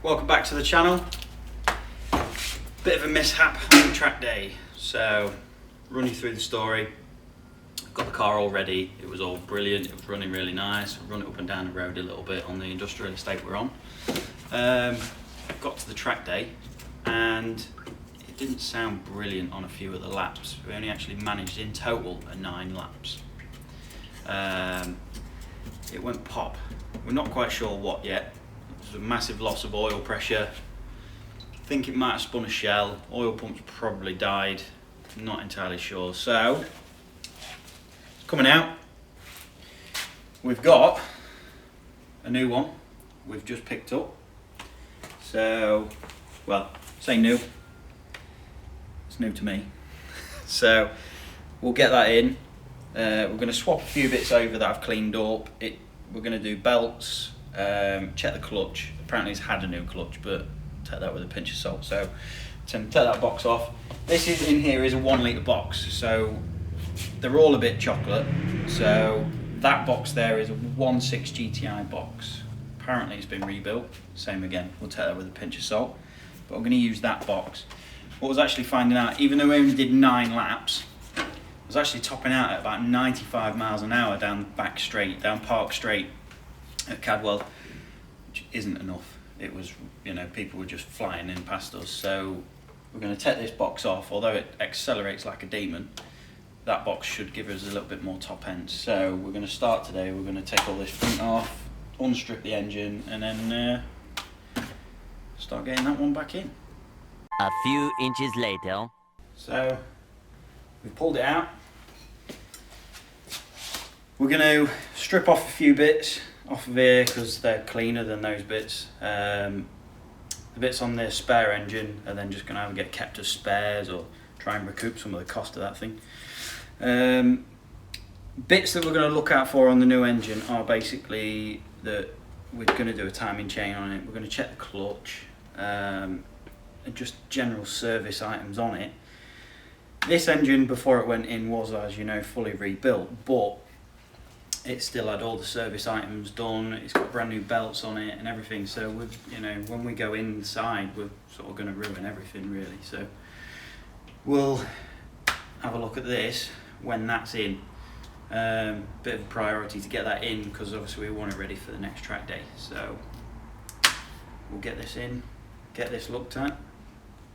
welcome back to the channel. Bit of a mishap on track day, so run you through the story. Got the car all ready, it was all brilliant, it was running really nice. Run it up and down the road a little bit on the industrial estate we're on. Got to the track day and it didn't sound brilliant on a few of the laps. We only actually managed in total 9 laps. It went pop. We're not quite sure what yet. There's a massive loss of oil pressure. I think it might have spun a shell. Oil pumps probably died. Not entirely sure. So, it's coming out. We've got a new one we've just picked up. So, well, say new. It's new to me. So, we'll get that in. We're going to swap a few bits over that I've cleaned up. We're going to do belts, check the clutch. Apparently it's had a new clutch, but take that with a pinch of salt. So take that box off. This is in here is a 1 litre box, so they're all a bit chocolate. So that box there is a 1.6 GTI box. Apparently it's been rebuilt. Same again, we'll take that with a pinch of salt. But I'm going to use that box. What I was actually finding out, even though we only did 9 laps, I was actually topping out at about 95 miles an hour down Park Straight at Cadwell, which isn't enough. It was, people were just flying in past us. So we're going to take this box off. Although it accelerates like a demon, that box should give us a little bit more top end. So we're going to start today. We're going to take all this front off, unstrip the engine, and then start getting that one back in. A few inches later. So we've pulled it out. We're going to strip off a few bits off of here because they're cleaner than those bits. The bits on the spare engine are then just going to either get kept as spares or try and recoup some of the cost of that thing. Bits that we're going to look out for on the new engine are basically that we're going to do a timing chain on it. We're going to check the clutch and just general service items on it. This engine before it went in was, as you know, fully rebuilt, but it still had all the service items done. It's got brand new belts on it and everything. So when we go inside, we're sort of going to ruin everything really. So we'll have a look at this when that's in. Bit of a priority to get that in because obviously we want it ready for the next track day. So we'll get this in, get this looked at, and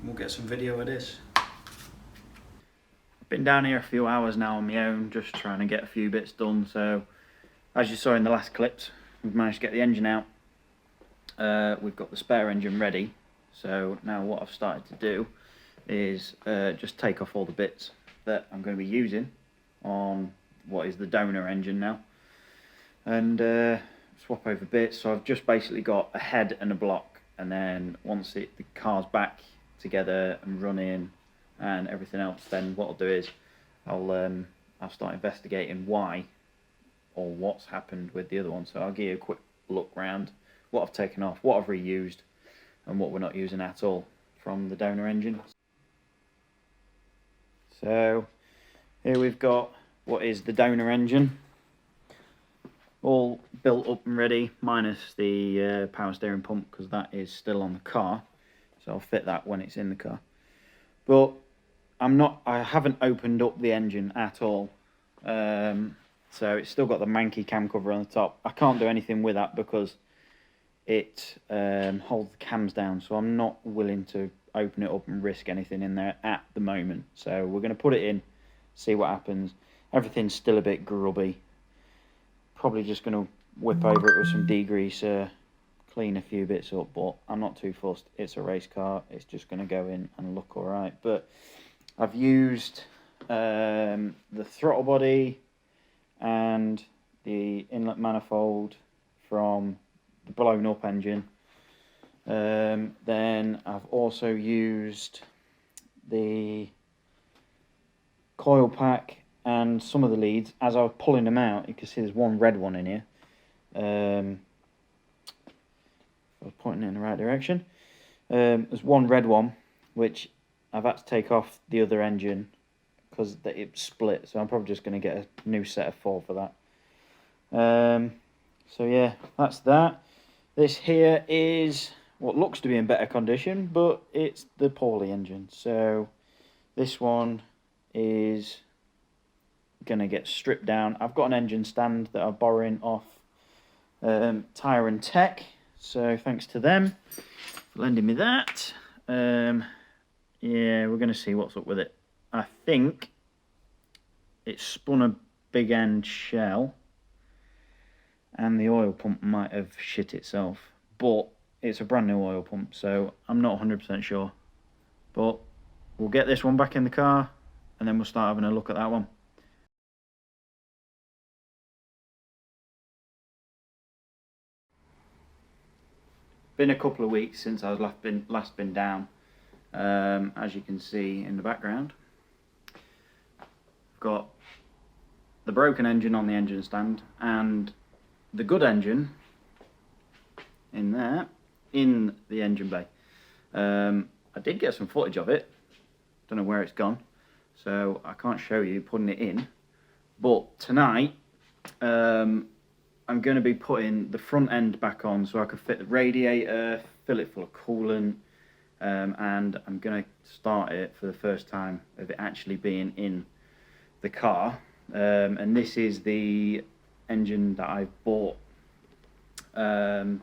we'll get some video of this. Been down here a few hours now on my own, just trying to get a few bits done. So, as you saw in the last clips, we've managed to get the engine out. We've got the spare engine ready. So now what I've started to do is just take off all the bits that I'm going to be using on what is the donor engine now, and swap over bits. So I've just basically got a head and a block, and then once the car's back together and running and everything else, then what I'll do is I'll start investigating why or what's happened with the other one. So I'll give you a quick look round what I've taken off, what I've reused, and what we're not using at all from the donor engine. So here we've got what is the donor engine, all built up and ready, minus the power steering pump because that is still on the car. So I'll fit that when it's in the car. But I haven't opened up the engine at all. So it's still got the manky cam cover on the top. I can't do anything with that because it holds the cams down. So I'm not willing to open it up and risk anything in there at the moment. So we're going to put it in, see what happens. Everything's still a bit grubby. Probably just going to whip over it with some degreaser, clean a few bits up, but I'm not too fussed. It's a race car. It's just going to go in and look all right. But I've used the throttle body and the inlet manifold from the blown up engine. Then I've also used the coil pack and some of the leads. As I was pulling them out, you can see there's one red one in here. I was pointing in the right direction. There's one red one which I've had to take off the other engine because it split, so I'm probably just going to get a new set of 4 for that. So yeah, that's that. This here is what looks to be in better condition, but it's the poorly engine. So this one is gonna get stripped down. I've got an engine stand that I'm borrowing off Tire and Tech, so thanks to them for lending me that. Yeah, we're gonna see what's up with it. I think it's spun a big end shell and the oil pump might have shit itself, but it's a brand new oil pump, so I'm not 100% sure. But we'll get this one back in the car and then we'll start having a look at that one. Been a couple of weeks since I was last been down. As you can see in the background, I've got the broken engine on the engine stand and the good engine in there, in the engine bay. I did get some footage of it, don't know where it's gone, so I can't show you putting it in, but tonight I'm going to be putting the front end back on so I can fit the radiator, fill it full of coolant, and I'm going to start it for the first time of it actually being in the car. And this is the engine that I've bought to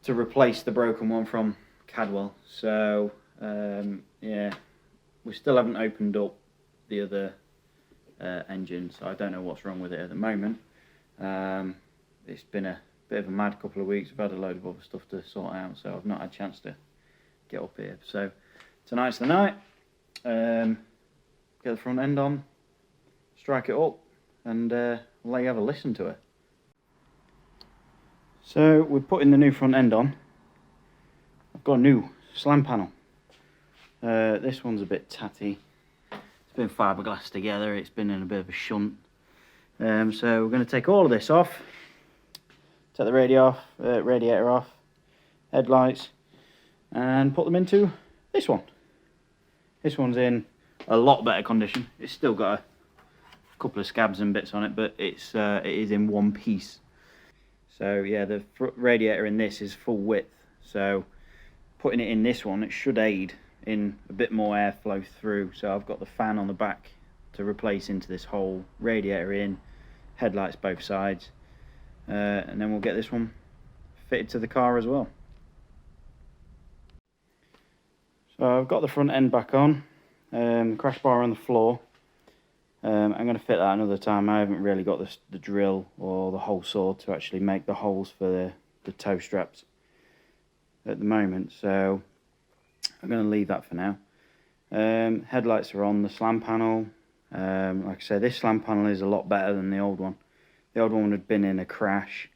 replace the broken one from Cadwell. So yeah, we still haven't opened up the other engine, so I don't know what's wrong with it at the moment. It's been a bit of a mad couple of weeks. I've had a load of other stuff to sort out, so I've not had a chance to get up here. So tonight's the night. Get the front end on, strike it up, and let you have a listen to it. So we're putting the new front end on. I've got a new slam panel. This one's a bit tatty. It's been fiberglass together. It's been in a bit of a shunt. So we're going to take all of this off. Take the radiator off, headlights, and put them into this one. This one's in a lot better condition. It's still got a couple of scabs and bits on it, but it is in one piece. So yeah, the radiator in this is full width, so putting it in this one, it should aid in a bit more airflow through. So I've got the fan on the back to replace into this hole, radiator in, headlights both sides, and then we'll get this one fitted to the car as well. So I've got the front end back on, crash bar on the floor. I'm going to fit that another time. I haven't really got the drill or the hole saw to actually make the holes for the toe straps at the moment, so I'm going to leave that for now. Headlights are on the slam panel. Like I said, this slam panel is a lot better than the old one. The old one had been in a crash.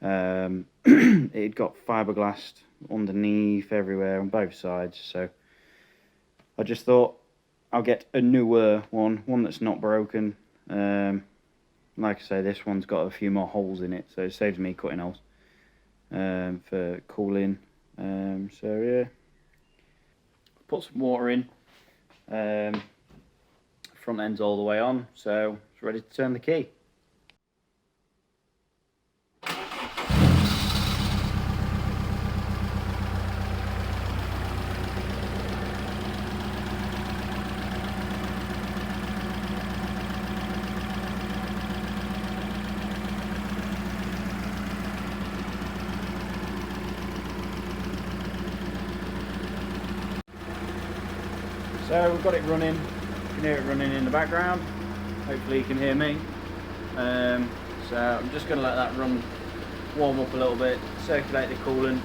It got fiberglassed underneath, everywhere, on both sides. So I just thought I'll get a newer one that's not broken. Like I say, this one's got a few more holes in it, so it saves me cutting holes for cooling. So yeah, put some water in. Front end's all the way on, so it's ready to turn the key. So we've got it running. You can hear it running in the background. Hopefully you can hear me. So I'm just going to let that run, warm up a little bit, circulate the coolant,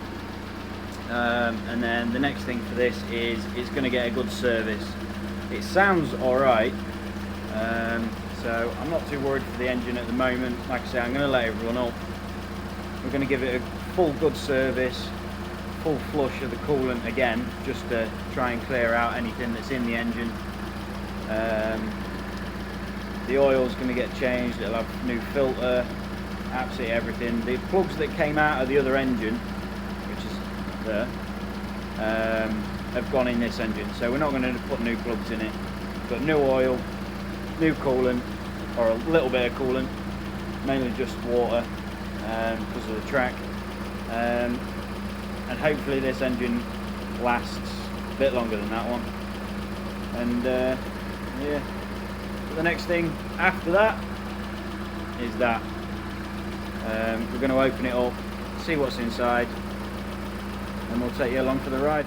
and then the next thing for this is it's going to get a good service. It sounds alright, so I'm not too worried for the engine at the moment. Like I say, I'm going to let it run up. We're going to give it a full good service, full flush of the coolant again, just to try and clear out anything that's in the engine. The oil's going to get changed, it'll have a new filter, absolutely everything. The plugs that came out of the other engine, which is there, have gone in this engine, so we're not going to put new plugs in it. But new oil, new coolant, or a little bit of coolant, mainly just water because of the track. and hopefully this engine lasts a bit longer than that one. And yeah, the next thing after that is that we're going to open it up, see what's inside, and we'll take you along for the ride.